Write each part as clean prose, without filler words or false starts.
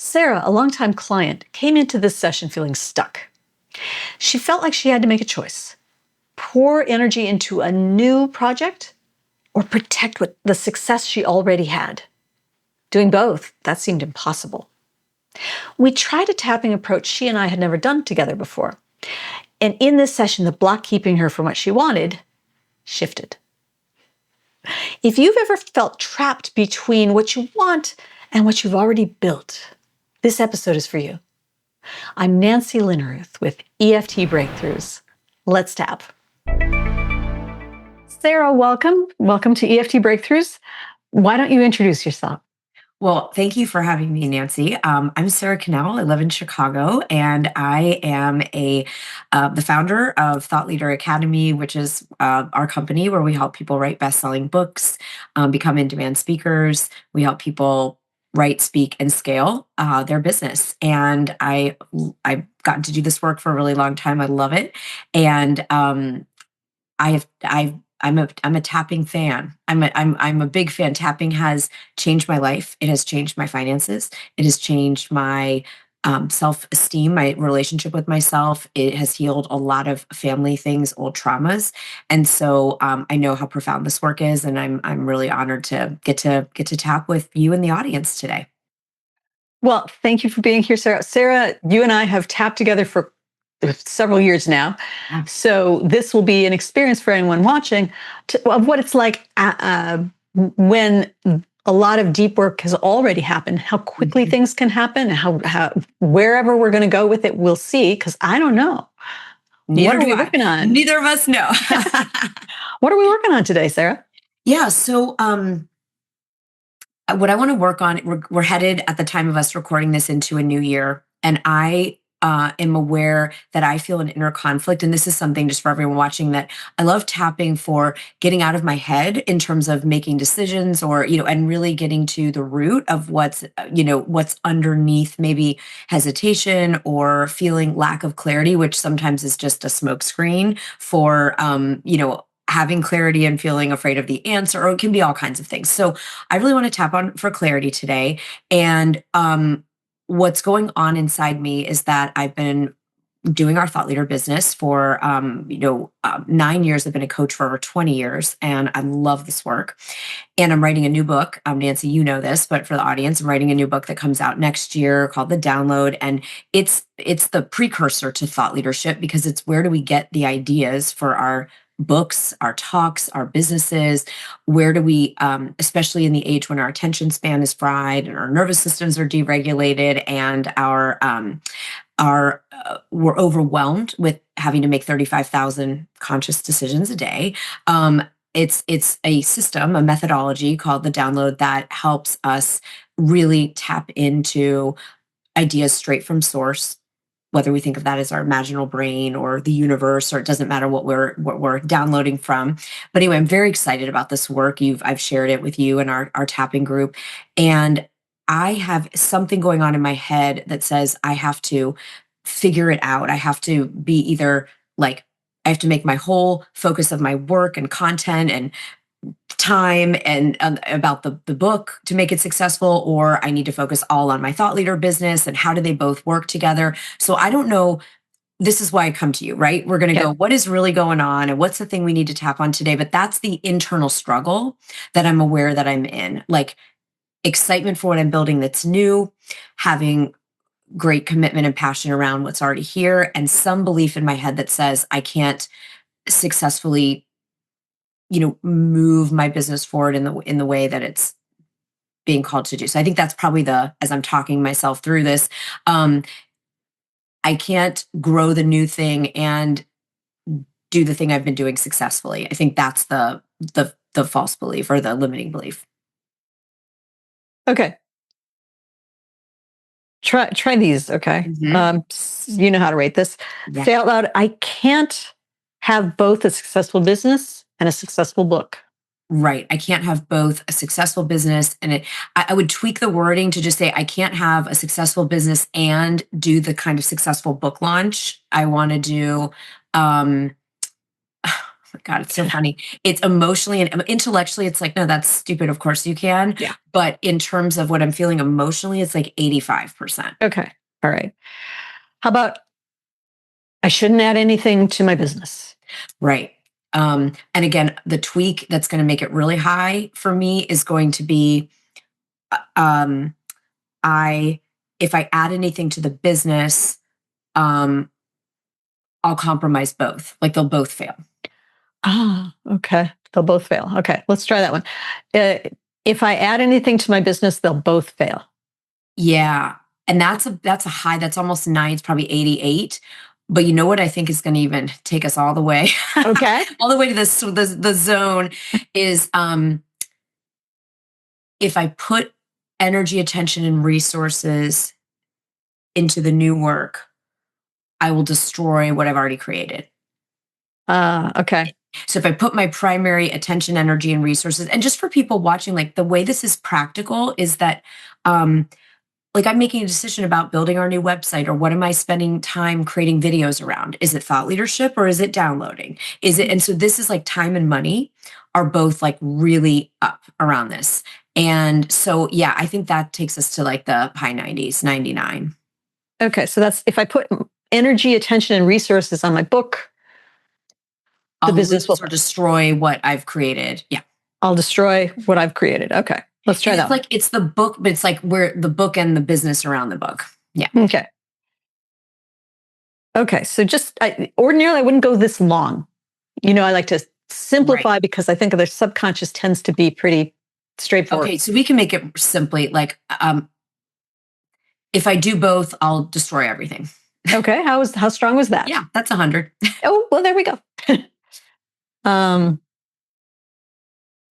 Sara, a longtime client, came into this session feeling stuck. She felt like she had to make a choice: pour energy into a new project or protect the success she already had. Doing both, that seemed impossible. We tried a tapping approach she and I had never done together before. And in this session, the block keeping her from what she wanted shifted. If you've ever felt trapped between what you want and what you've already built, this episode is for you. I'm Nancy Linnerooth with EFT Breakthroughs. Let's tap. Sara, welcome. Welcome to EFT Breakthroughs. Why don't you introduce yourself? Well, thank you for having me, Nancy. I'm Sara Cannell. I live in Chicago, and I am the founder of Thought Leader Academy, which is our company where we help people write best-selling books, become in-demand speakers. We help people write, speak, and scale their business. And I've gotten to do this work for a really long time. I love it, and I'm a tapping fan. I'm a big fan. Tapping has changed my life. It has changed my finances. It has changed my self-esteem, my relationship with myself. It has healed a lot of family things, old traumas, and so I know how profound this work is, and I'm really honored to get to tap with you in the audience today. Well, thank you for being here, Sara. Sara, you and I have tapped together for several years now. Yeah. So this will be an experience for anyone watching of what it's like when a lot of deep work has already happened, how quickly things can happen, how wherever we're going to go with it, we'll see, because I don't know. What are we working on? Neither of us know. What are we working on today, Sara? Yeah, so what I want to work on, we're headed at the time of us recording this into a new year, and I am aware that I feel an inner conflict. And this is something, just for everyone watching, that I love tapping for getting out of my head in terms of making decisions, or, and really getting to the root of what's underneath maybe hesitation or feeling lack of clarity, which sometimes is just a smokescreen for, having clarity and feeling afraid of the answer, or it can be all kinds of things. So I really want to tap on for clarity today. And what's going on inside me is that I've been doing our thought leader business for 9 years. I've been a coach for over 20 years, and I love this work. And I'm writing a new book. Nancy, you know this, but for the audience, I'm writing a new book that comes out next year called The Download. And it's the precursor to thought leadership, because it's where do we get the ideas for our books, our talks, our businesses? Where do we, especially in the age when our attention span is fried and our nervous systems are deregulated, and we're overwhelmed with having to make 35,000 conscious decisions a day. It's a system, a methodology called The Download that helps us really tap into ideas straight from source, whether we think of that as our imaginal brain or the universe, or it doesn't matter what we're downloading from. But anyway, I'm very excited about this work. I've shared it with you in our tapping group, and I have something going on in my head that says I have to figure it out. I have to be either like, I have to make my whole focus of my work and content and time and about the book to make it successful, or I need to focus all on my thought leader business, and how do they both work together? So I don't know. This is why I come to you, right? We're going to go, what is really going on, and what's the thing we need to tap on today? But that's the internal struggle that I'm aware that I'm in. Like, excitement for what I'm building that's new, having great commitment and passion around what's already here, and some belief in my head that says I can't successfully move my business forward in the way that it's being called to do. So I think that's probably as I'm talking myself through this, I can't grow the new thing and do the thing I've been doing successfully. I think that's the false belief, or the limiting belief. Okay. Try these, okay? You know how to rate this. Yeah. Say out loud: I can't have both a successful business and a successful book. Right. I can't have both a successful business and I would tweak the wording to just say, I can't have a successful business and do the kind of successful book launch I want to do. God, it's so funny. It's emotionally and intellectually, it's like, no, that's stupid. Of course you can. Yeah. But in terms of what I'm feeling emotionally, it's like 85%. Okay. All right. How about I shouldn't add anything to my business? Right. And again, the tweak that's going to make it really high for me is going to be, um, I if I add anything to the business, um, I'll compromise both. Like they'll both fail. Ah, okay. They'll both fail. Okay, let's try that one. Uh, if I add anything to my business, they'll both fail. Yeah. And that's a high. That's almost 9. It's probably 88. But you know what I think is going to even take us all the way, Okay. all the way to this the zone is if I put energy, attention, and resources into the new work, I will destroy what I've already created. Okay. So if I put my primary attention, energy, and resources, and just for people watching, like the way this is practical is that, like I'm making a decision about building our new website or what am I spending time creating videos around? Is it thought leadership or is it downloading? Is it, and so this is like time and money are both like really up around this. And so, yeah, I think that takes us to like the high 90s, 99. Okay. So that's if I put energy, attention, and resources on my book, I'll business will lose or destroy what I've created. Yeah. I'll destroy what I've created. Okay. Let's try And that it's one. like it's the book, but it's like where the book and the business around the book. Yeah. Okay. Okay. So ordinarily I wouldn't go this long. I like to simplify Right. because I think the subconscious tends to be pretty straightforward. Okay. So we can make it simply like if I do both, I'll destroy everything. Okay. How strong was that? Yeah, that's 100. Oh, well, there we go. um,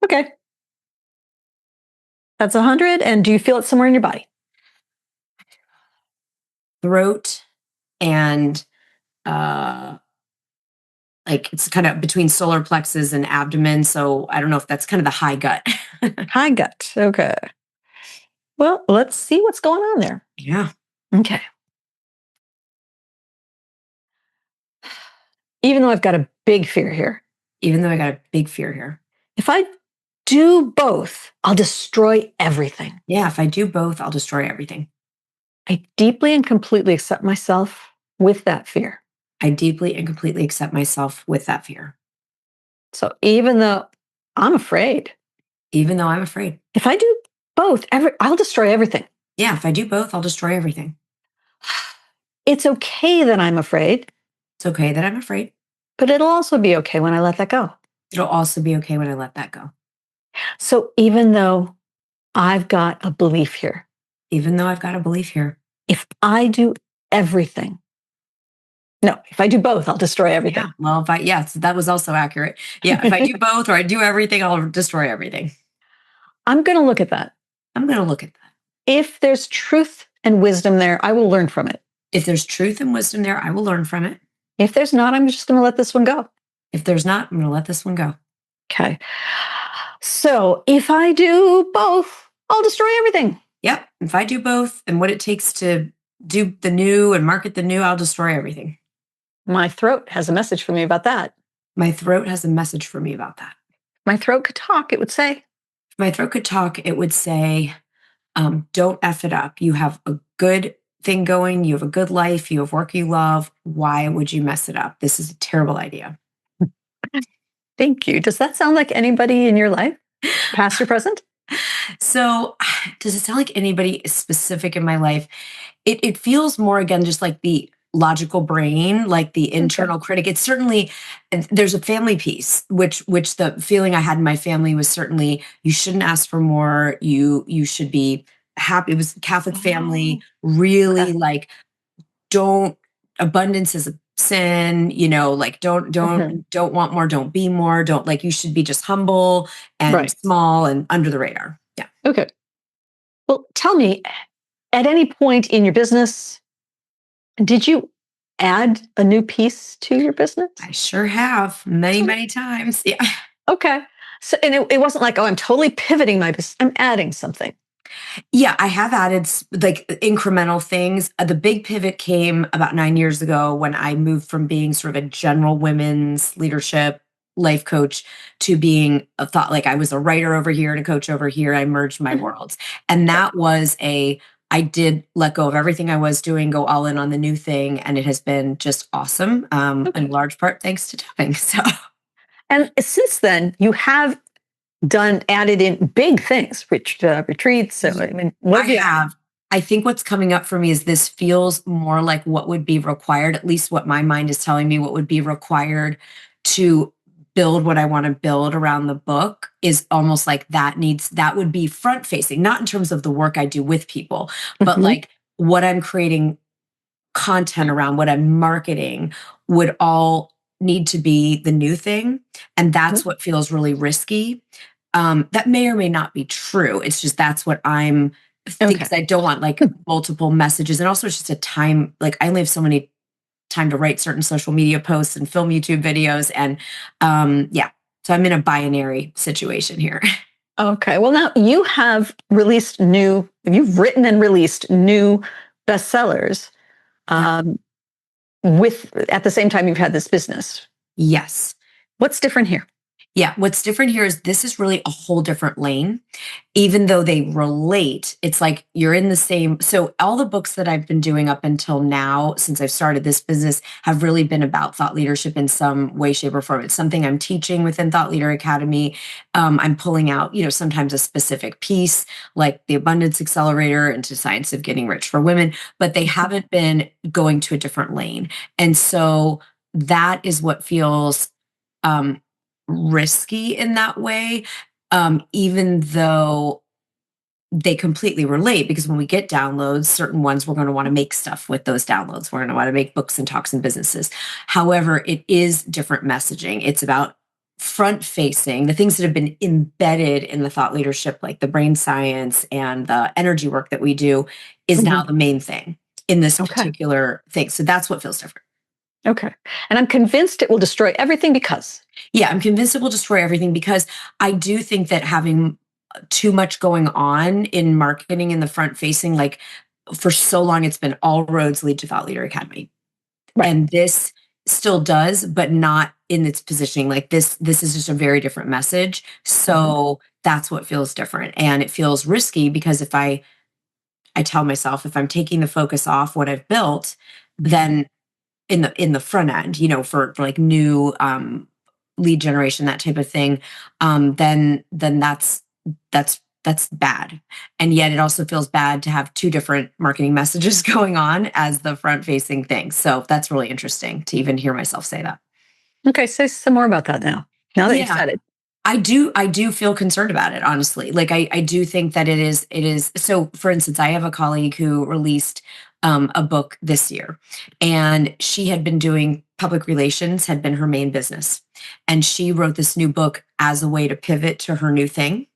okay. That's 100. And do you feel it somewhere in your body? Throat and like it's kind of between solar plexus and abdomen. So I don't know if that's kind of the high gut. High gut. Okay. Well, let's see what's going on there. Yeah. Okay. Even though I've got a big fear here, Even though I got a big fear here. if I do both, I'll destroy everything. Yeah, if I do both, I'll destroy everything. I deeply and completely accept myself with that fear. I deeply and completely accept myself with that fear. So even though I'm afraid, Even though I'm afraid. if I do both, I'll destroy everything. Yeah, if I do both, I'll destroy everything. It's okay that I'm afraid, It's okay that I'm afraid. but it'll also be okay when I let that go. It'll also be okay when I let that go. So even though I've got a belief here, Even though I've got a belief here. if I do everything, no, if I do both, I'll destroy everything. Yeah. Well, yes, that was also accurate. Yeah. If I do both or I do everything, I'll destroy everything. I'm going to look at that. I'm going to look at that. If there's truth and wisdom there, I will learn from it. If there's truth and wisdom there, I will learn from it. If there's not, I'm just going to let this one go. If there's not, I'm going to let this one go. Okay. So if I do both, I'll destroy everything. Yep. If I do both and what it takes to do the new and market the new, I'll destroy everything. My throat has a message for me about that. My throat has a message for me about that. My throat could talk, it would say. If my throat could talk, it would say, don't F it up. You have a good thing going. You have a good life. You have work you love. Why would you mess it up? This is a terrible idea. Thank you. Does that sound like anybody in your life, past or present? So, does it sound like anybody specific in my life? It feels more again just like the logical brain, like the internal critic. It's certainly there's a family piece, which the feeling I had in my family was certainly you shouldn't ask for more. You should be happy. It was a Catholic family, really like don't abundance is a sin, like don't want more, don't be more, don't like you should be just humble and Right. small and under the radar. Yeah. Okay. Well, tell me, at any point in your business, did you add a new piece to your business? I sure have many times. Yeah. Okay. So, and it wasn't like, oh, I'm totally pivoting my business. I'm adding something. Yeah, I have added like incremental things. The big pivot came about 9 years ago when I moved from being sort of a general women's leadership life coach to being a thought, like I was a writer over here and a coach over here. I merged my worlds. And that was I did let go of everything I was doing, go all in on the new thing. And it has been just awesome. In large part, thanks to tapping. So, And since then, you have added in big things, which retreats. So, I mean, what I have you? have. I think what's coming up for me is this feels more like what would be required, at least what my mind is telling me, what would be required to build what I want to build around the book is almost like that would be front facing, not in terms of the work I do with people, but Mhm. like what I'm creating content around, what I'm marketing would all need to be the new thing. And that's what feels really risky. That may or may not be true. It's just that's what I'm thinking. Okay. 'Cause I don't want like multiple messages. And also it's just a time, like I only have so many time to write certain social media posts and film YouTube videos. And yeah. So I'm in a binary situation here. Okay. Well, now you've written and released new bestsellers Yeah. um, with at the same time you've had this business. Yes. What's different here? Yeah. What's different here is this is really a whole different lane. Even though they relate, it's like you're in the same. So all the books that I've been doing up until now, since I've started this business, have really been about thought leadership in some way, shape, or form. It's something I'm teaching within Thought Leader Academy. I'm pulling out, sometimes a specific piece like the Abundance Accelerator into Science of Getting Rich for Women, but they haven't been going to a different lane. And so that is what feels um, risky in that way, even though they completely relate, because when we get downloads, certain ones we're going to want to make stuff with those downloads. We're going to want to make books and talks and businesses. However, it is different messaging. It's about front facing the things that have been embedded in the thought leadership, like the brain science and the energy work that we do, is now Mhm. the main thing in this Okay. particular thing. So that's what feels different. Okay. And I'm convinced it will destroy everything because. Yeah, I'm convinced it will destroy everything because I do think that having too much going on in marketing in the front facing, like for so long, it's been all roads lead to Thought Leader Academy. Right. And this still does, but not in its positioning. Like this is just a very different message. Mhm. So that's what feels different. And it feels risky because if I tell myself if I'm taking the focus off what I've built, then in the front end, for like new lead generation, that type of thing, then that's bad. And yet it also feels bad to have two different marketing messages going on as the front facing thing. So that's really interesting to even hear myself say that. Okay. Say some more about that now. Now that you've Yeah. said it. I do feel concerned about it, honestly. Like I do think that it is. So for instance, I have a colleague who released a book this year, and she had been doing public relations, had been her main business. And she wrote this new book as a way to pivot to her new thing.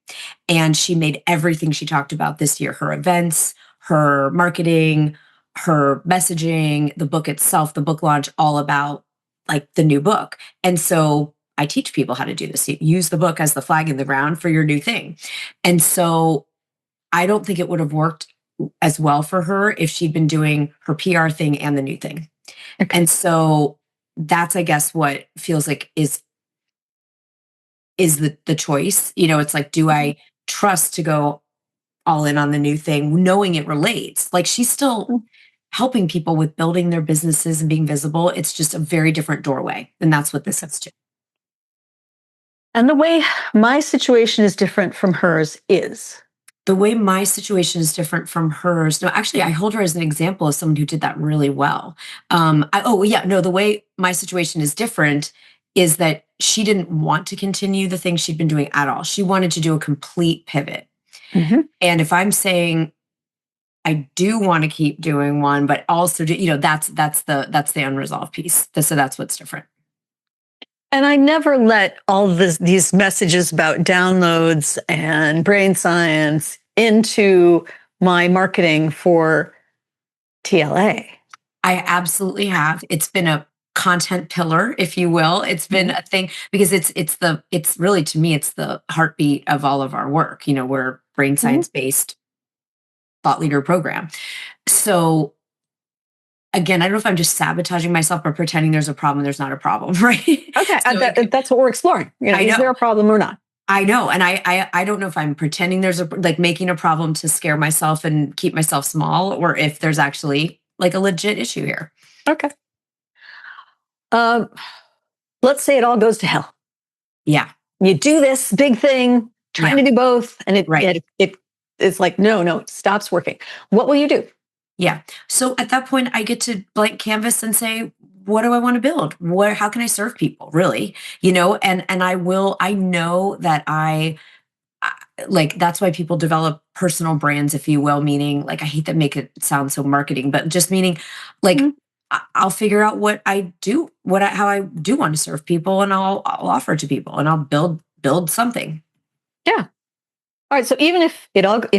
And she made everything she talked about this year, her events, her marketing, her messaging, the book itself, the book launch, all about like the new book. And so I teach people how to do this. Use the book as the flag in the ground for your new thing. And so I don't think it would have worked as well for her if she'd been doing her PR thing and the new thing. Okay. And so that's, I guess, what feels like is the choice. It's like, do Mhm. I trust to go all in on the new thing, knowing it relates? Like she's still Mhm. helping people with building their businesses and being visible. It's just a very different doorway. And that's what this Okay. is too. And the way my situation is different from hers is. The way my situation is different from hers. No, actually, I hold her as an example of someone who did that really well. Oh, yeah, no, the way my situation is different is that she didn't want to continue the thing she'd been doing at all. She wanted to do a complete pivot. Mhm. And if I'm saying I do want to keep doing one, but also that's the unresolved piece. So that's what's different. And I never let all these messages about downloads and brain science into my marketing for TLA. I absolutely have. It's been a content pillar, if you will. It's been Mhm. a thing because it's really, to me, it's the heartbeat of all of our work. We're brain Mhm. science based thought leader program. So again, I don't know if I'm just sabotaging myself or pretending there's a problem. There's not a problem, right? Okay, So that's what we're exploring. I Is know. there a problem or not? I know. And I don't know if I'm pretending there's like making a problem to scare myself and keep myself small, or if there's actually like a legit issue here. Okay. Um, let's say it all goes to hell. Yeah. You do this big thing, trying to do both, and Right. it's like, no, it stops working. What will you do? Yeah. So at that point, I get to blank canvas and say, what do I want to build? How can I serve people really? And I know that like, that's why people develop personal brands, if you will, meaning like, I hate to make it sound so marketing, but just meaning like, Mhm. I'll figure out what I do, how I do want to serve people, and I'll offer it to people, and I'll build something. Yeah. All right. So even if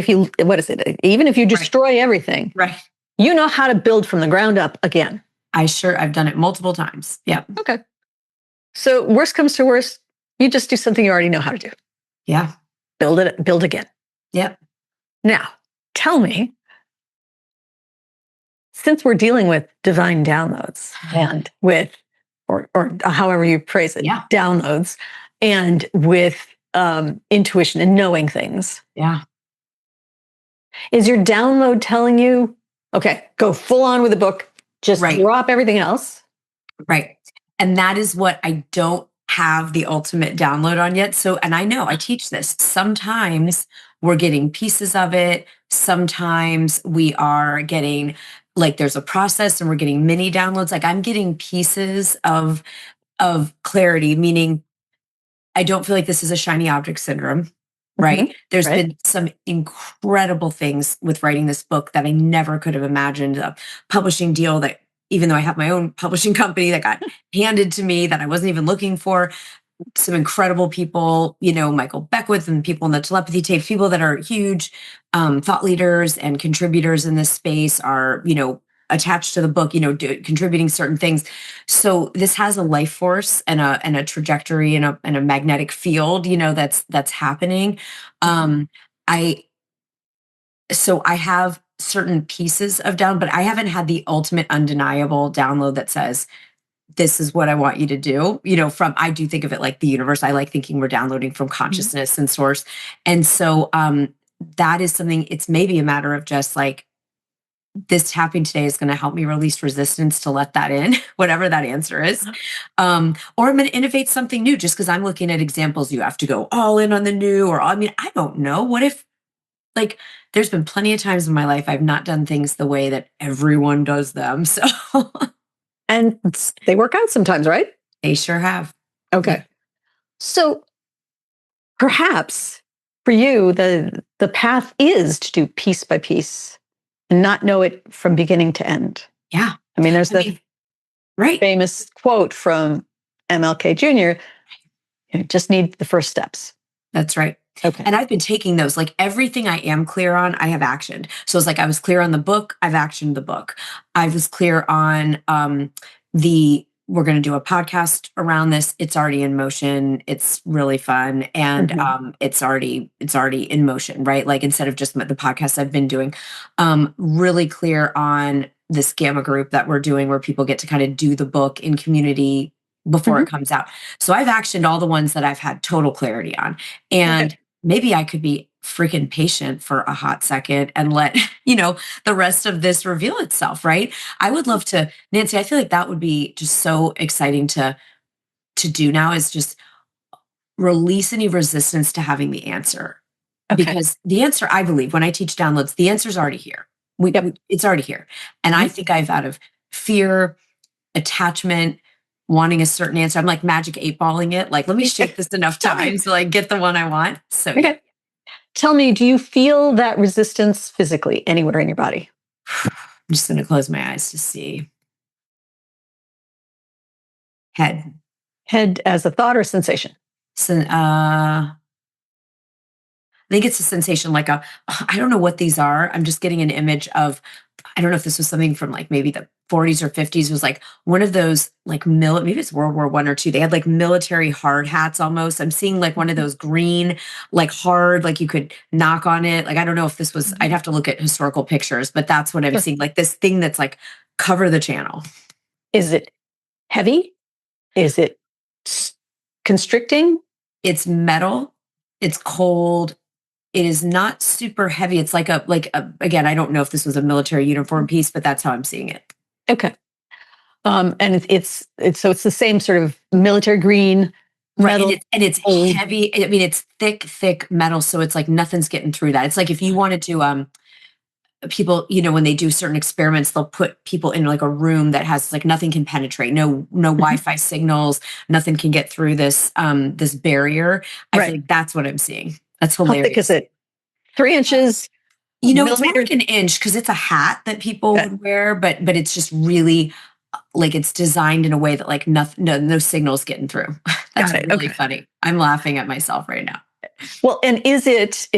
you, what is it? Even if you Right. destroy everything, Right. you know how to build from the ground up again. I've done it multiple times. Yeah. Okay. So worst comes to worst, you just do something you already know how to do. Yeah. Build again. Yep. Now, tell me, since we're dealing with divine downloads and with, or however you phrase it, Yeah. downloads, and with intuition and knowing things, Yeah. is your download telling you, okay, go full on with the book, just Right. drop everything else? Right. And that is what I don't have the ultimate download on yet. So, and I know I teach this. Sometimes we're getting pieces of it. Sometimes we are getting, like, there's a process and we're getting mini downloads. Like, I'm getting pieces of clarity, meaning I don't feel like this is a shiny object syndrome, right? Mhm. There's Right. been some incredible things with writing this book that I never could have imagined. A publishing deal that, even though I have my own publishing company, that got handed to me that I wasn't even looking for. Some incredible people, Michael Beckwith and people in the telepathy tapes, people that are huge thought leaders and contributors in this space are, attached to the book, contributing certain things. So this has a life force and a trajectory and a magnetic field, that's happening. Um, I so I have certain pieces of down, but I haven't had the ultimate undeniable download that says, this is what I want you to do. I do think of it like the universe. I like thinking we're downloading from Mhm. consciousness and source. And so that is something, it's maybe a matter of just like, this tapping today is going to help me release resistance to let that in, whatever that answer is. Or I'm going to innovate something new just because I'm looking at examples. You have to go all in on the new, or I mean, I don't know. What if, like, there's been plenty of times in my life I've not done things the way that everyone does them. So And they work out sometimes, right? they sure have. Okay. So perhaps for you, the path is to do piece by piece and not know it from beginning to end. Yeah. I mean, there's the Right. famous quote from MLK Jr. You just need the first steps. That's right. Okay. And I've been taking those, like everything I am clear on, I have actioned. So it's like I was clear on the book, I've actioned the book. I was clear on we're going to do a podcast around this. It's already in motion. It's really fun. And it's already in motion, right? Like, instead of just the podcast I've been doing, really clear on this gamma group that we're doing, where people get to kind of do the book in community before it comes out. So I've actioned all the ones that I've had total clarity on. And maybe I could be freaking patient for a hot second and let, the rest of this reveal itself, right? I would love to, Nancy, I feel like that would be just so exciting to do now, is just release any resistance to having the answer. Okay. Because the answer, I believe, when I teach downloads, the answer's already here. It's already here. And I think I've, out of fear, attachment, wanting a certain answer, I'm like magic 8-balling it. Like, let me shake this enough times till I get the one I want. So Okay. Tell me, do you feel that resistance physically anywhere in your body? I'm just going to close my eyes to see. Head. Head as a thought or sensation? So, I think it's a sensation, like I don't know what these are. I'm just getting an image of, I don't know if this was something from like maybe the 40s or 50s. It was like one of those, like, maybe it's World War I or II. They had like military hard hats almost. I'm seeing like one of those green, like hard, like you could knock on it. Like, I don't know if this was, I'd have to look at historical pictures, but that's what I'm seeing. Like this thing that's like Cover the channel. Is it heavy? Is it constricting? It's metal. It's cold. It is not super heavy. It's like again, I don't know if this was a military uniform piece, but that's how I'm seeing it. Okay. And so it's the same sort of military green Right. metal. And it's Old. heavy. I mean, it's thick metal. So it's like nothing's getting through that. It's like if you wanted to, people, when they do certain experiments, they'll put people in like a room that has like nothing can penetrate, no Wi-Fi signals, nothing can get through this barrier. I feel like that's what I'm seeing. That's How hilarious. thick is it? 3 inches? It's more like an inch because it's a hat that people would wear, but it's just really like it's designed in a way that like nothing, no signals getting through. That's really funny. I'm laughing at myself right now. Well, and is it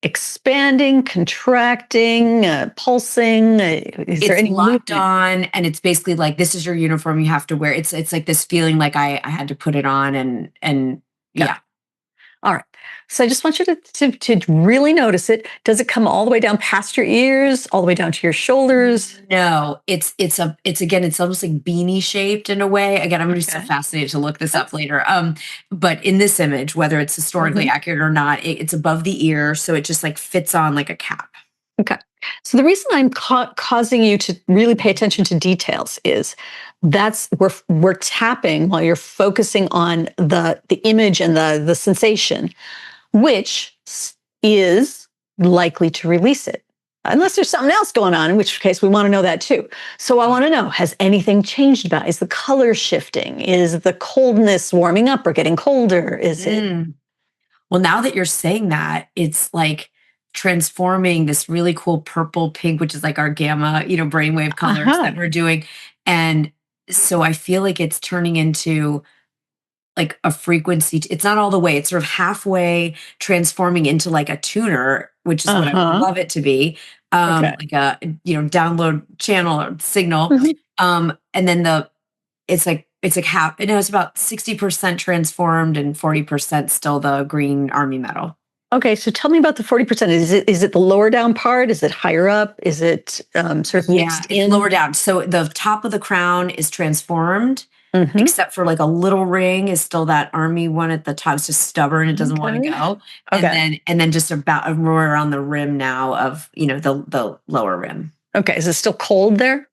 expanding, contracting, pulsing? Is there any locked movement? On, and it's basically like this is your uniform. You have to wear. It's like this feeling like I had to put it on, and yeah. All right. So I just want you to really notice it. Does it come all the way down past your ears, all the way down to your shoulders? No, it's again, it's almost like beanie shaped in a way. Again, I'm just so fascinated to look this up later. But in this image, whether it's historically accurate or not, it's above the ear, so it just like fits on like a cap. Okay. So the reason I'm causing you to really pay attention to details is we're tapping while you're focusing on the image and the sensation, which is likely to release it. Unless there's something else going on, in which case we want to know that too. So I want to know, has anything changed about it? Is the color shifting? Is the coldness warming up or getting colder? Is it? Well, now that you're saying that, it's like transforming this really cool purple pink, which is like our gamma, brainwave colors that we're doing. And so I feel like it's turning into like a frequency. It's not all the way. It's sort of halfway transforming into like a tuner, which is what I would love it to be. Like a, download channel or signal. And then it's like half, it's about 60% transformed and 40% still the green army metal. Okay, so tell me about the 40%. Is it the lower down part? Is it higher up? Is it sort of mixed in? It's lower down. So the top of the crown is transformed, except for like a little ring is still that army one at the top. It's just stubborn. It doesn't want to go. And then just about more around the rim now of, the lower rim. Okay, is it still cold there?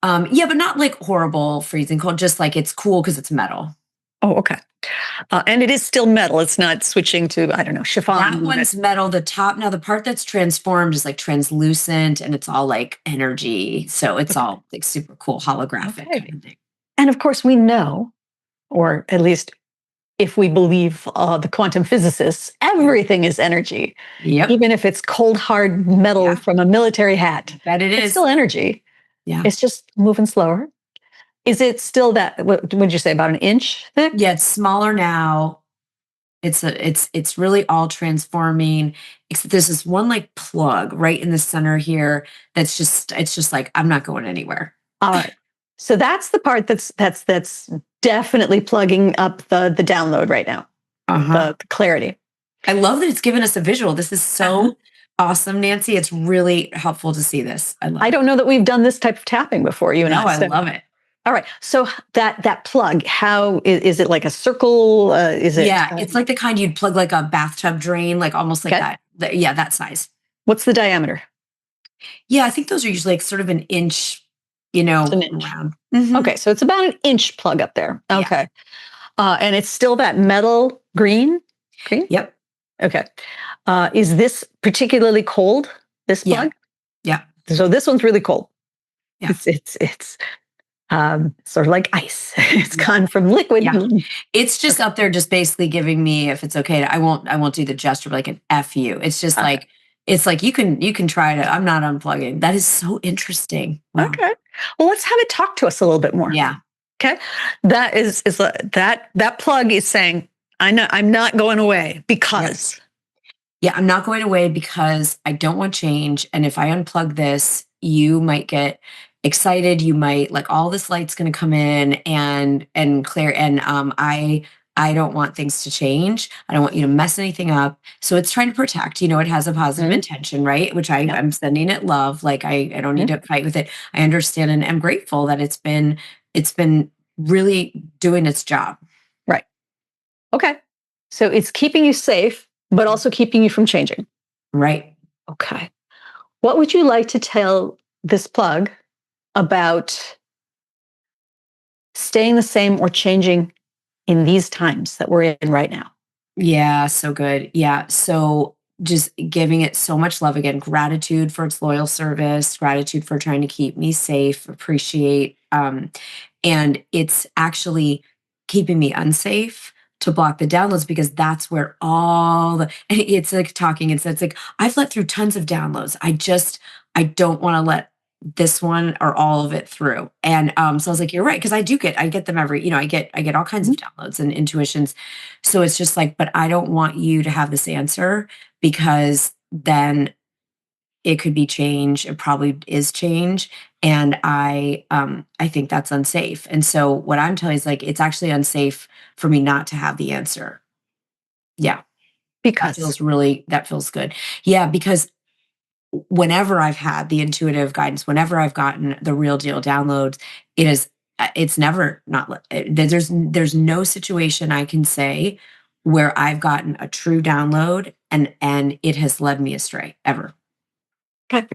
Yeah, but not like horrible freezing cold, just like it's cool because it's metal. Oh, okay. And it is still metal. It's not switching to, I don't know, chiffon. That one's metal. The top, now the part that's transformed is like translucent and it's all like energy. So it's all like super cool, holographic kind of thing. And of course we know, or at least if we believe the quantum physicists, everything is energy. Yep. Even if it's cold, hard metal from a military hat. That it is. It's still energy. Yeah. It's just moving slower. Is it still that, what would you say, about an inch thick? Yeah, it's smaller now. It's really all transforming. Except there's this one like plug right in the center here it's just like, I'm not going anywhere. All right. So that's the part that's definitely plugging up the download right now. The clarity. I love that it's given us a visual. This is so awesome, Nancy. It's really helpful to see this. I don't know that we've done this type of tapping before, you and I. I love it. All right. So that plug, how is it like a circle? Is it? Yeah, it's like the kind you'd plug like a bathtub drain, like almost like that. That size. What's the diameter? Yeah, I think those are usually like sort of an inch, around. Okay, so it's about an inch plug up there. Okay. And it's still that metal green? Yep. Okay. Is this particularly cold, this plug? Yeah. So this one's really cold. Yeah. It's sort of like ice. It's gone from liquid. Yeah. It's just up there, just basically giving me, if it's okay, I won't do the gesture, but like an F you. It's just like, it's like, you can try it. I'm not unplugging. That is so interesting. Wow. Okay. Well, let's have it talk to us a little bit more. Yeah. Okay. That is that plug is saying, I know I'm not going away because. Yeah, I'm not going away because I don't want change. And if I unplug this, you might get excited. You might like all this light's going to come in and clear. And I I don't want things to change. I don't want you to mess anything up. So it's trying to protect, it has a positive intention, right? Which Yeah. I'm sending it love. Like I don't need Mhm. to fight with it. I understand and am grateful that it's been really doing its job. Right. Okay. So it's keeping you safe, but also keeping you from changing. Right. Okay. What would you like to tell this plug about staying the same or changing in these times that we're in right now? Yeah, so good. Yeah. So just giving it so much love again, gratitude for its loyal service, gratitude for trying to keep me safe, appreciate. And it's actually keeping me unsafe to block the downloads because that's where all the and it's like talking it's like I've let through tons of downloads. I don't want to let this one or all of it through. And so I was like, you're right, because I get them every, I get all kinds Mhm. of downloads and intuitions. So it's just like, but I don't want you to have this answer because then it could be change. It probably is change. And I think that's unsafe. And so what I'm telling you is like, it's actually unsafe for me not to have the answer. Yeah. Because, That feels good. Yeah. Because whenever I've had the intuitive guidance, whenever I've gotten the real deal downloads, it's never not, there's no situation I can say where I've gotten a true download and it has led me astray ever. okay.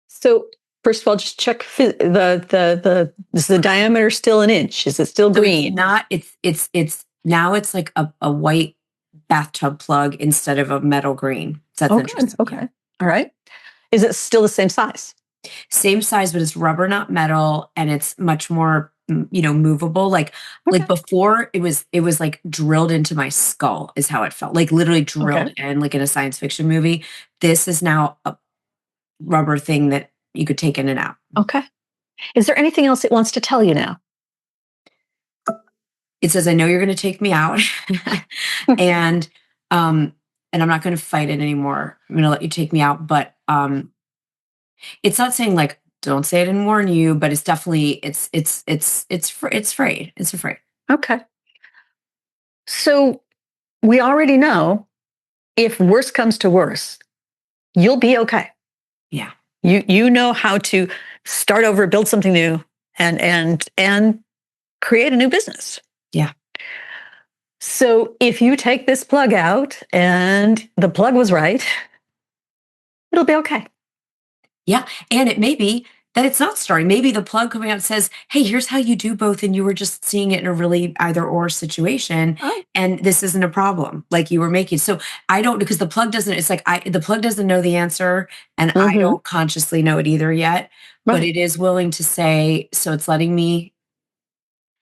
So first of all, just check the is the diameter still an inch? Is it still So it's green? not, it's now it's like a white bathtub plug instead of a metal green. So that's Oh, good. interesting. Yeah. Okay. All right. Is it still the same size? Same size, but it's rubber, not metal, and it's much more, movable. Like Okay. before, it was like drilled into my skull, is how it felt. Like literally drilled Okay. in, like in a science fiction movie. This is now a rubber thing that you could take in and out. Okay. Is there anything else it wants to tell you now? It says, "I know you're going to take me out, and um, and I'm not going to fight it anymore. I'm going to let you take me out." But it's not saying like, "Don't say I didn't warn you," but it's definitely it's afraid. It's afraid. Okay. So we already know if worse comes to worse, you'll be okay. Yeah. You know how to start over, build something new, and create a new business. Yeah. So if you take this plug out and the plug was right, it'll be okay. Yeah, and it may be that it's not starting. Maybe the plug coming out says, "Hey, here's how you do both," and you were just seeing it in a really either or situation, Oh. and this isn't a problem like you were making. So I don't because the plug doesn't. It's like the plug doesn't know the answer, and I Mm-hmm. don't consciously know it either yet. But Right. it is willing to say. So it's letting me.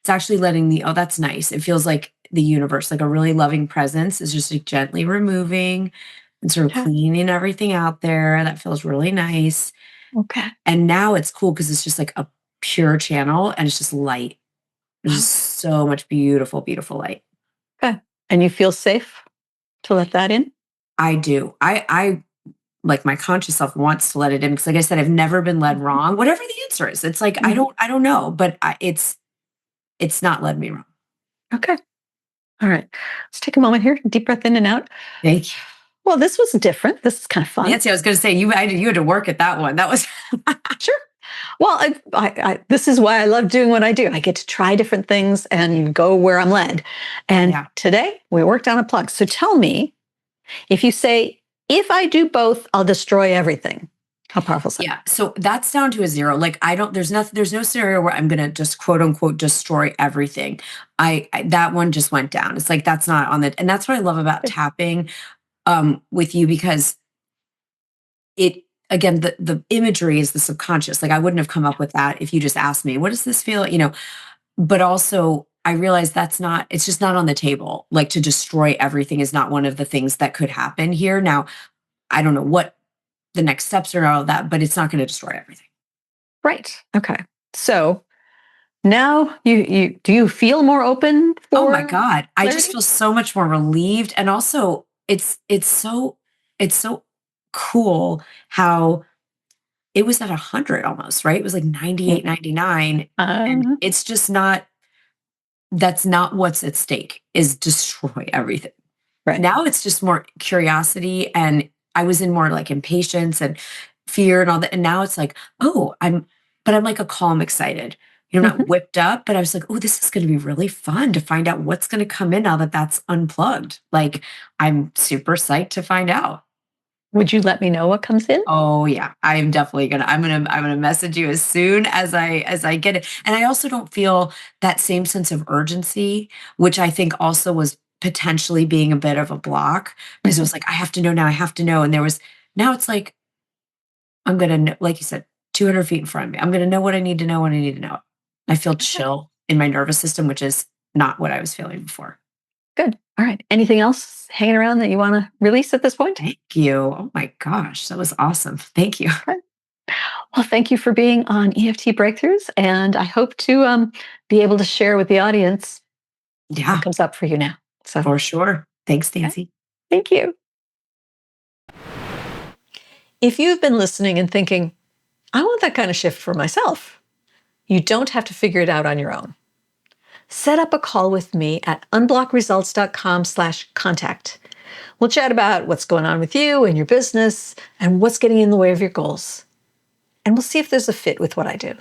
It's actually letting me. Oh, that's nice. It feels like the universe, like a really loving presence, is just like gently removing and sort of Okay. cleaning everything out there. That feels really nice. Okay. And now it's cool because it's just like a pure channel and it's just light. There's just Okay. so much beautiful, beautiful light. Okay. And you feel safe to let that in? I do. I like my conscious self wants to let it in because like I said, I've never been led wrong. Whatever the answer is. It's like Mhm. I don't know, but it's not led me wrong. Okay. All right. Let's take a moment here. Deep breath in and out. Thank you. Well, this was different. This is kind of fun. Nancy, I was gonna say you had to work at that one. That was Sure. Well, this is why I love doing what I do. I get to try different things and go where I'm led. And yeah. today we worked on a plug. So tell me, if you say, if I do both, I'll destroy everything. How powerful is that? Yeah. So that's down to a zero. Like there's no scenario where I'm gonna just quote unquote destroy everything. That one just went down. It's like that's not on the and that's what I love about tapping with you because it again the imagery is the subconscious. Like I wouldn't have come up with that if you just asked me, what does this feel? But also I realize it's just not on the table. Like to destroy everything is not one of the things that could happen here. Now, I don't know what the next steps are, all of that, but it's not going to destroy everything. Right. Okay. So now you do you feel more open Oh my for God. I just clarity? feel so much more relieved. And also it's so cool how it was at 100 almost, right? It was like Mm. 98, 99. And Uh, it's just not, that's not what's at stake, is destroy everything. Right. Now it's just more curiosity, and I was in more like impatience and fear and all that. And now it's like, oh, I'm like a calm, excited. I'm Mhm. not whipped up, but I was like, oh, this is going to be really fun to find out what's going to come in now that that's unplugged. Like, I'm super psyched to find out. Would you let me know what comes in? Oh yeah, I'm gonna message you as soon as I get it. And I also don't feel that same sense of urgency, which I think also was potentially being a bit of a block, because it Mhm. was like, I have to know now, I have to know. And now it's like, I'm gonna know, like you said, 200 feet in front of me. I'm gonna know what I need to know when I need to know it. I feel Okay. chill in my nervous system, which is not what I was feeling before. Good. All right. Anything else hanging around that you want to release at this point? Thank you. Oh my gosh, that was awesome. Thank you. Okay. Well, thank you for being on EFT Breakthroughs, and I hope to be able to share with the audience what Yeah, comes up for you now. So, for sure. Thanks, okay. Nancy. Thank you. If you've been listening and thinking, I want that kind of shift for myself, you don't have to figure it out on your own. Set up a call with me at unblockresults.com/contact. We'll chat about what's going on with you and your business and what's getting in the way of your goals. And we'll see if there's a fit with what I do.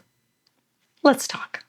Let's talk.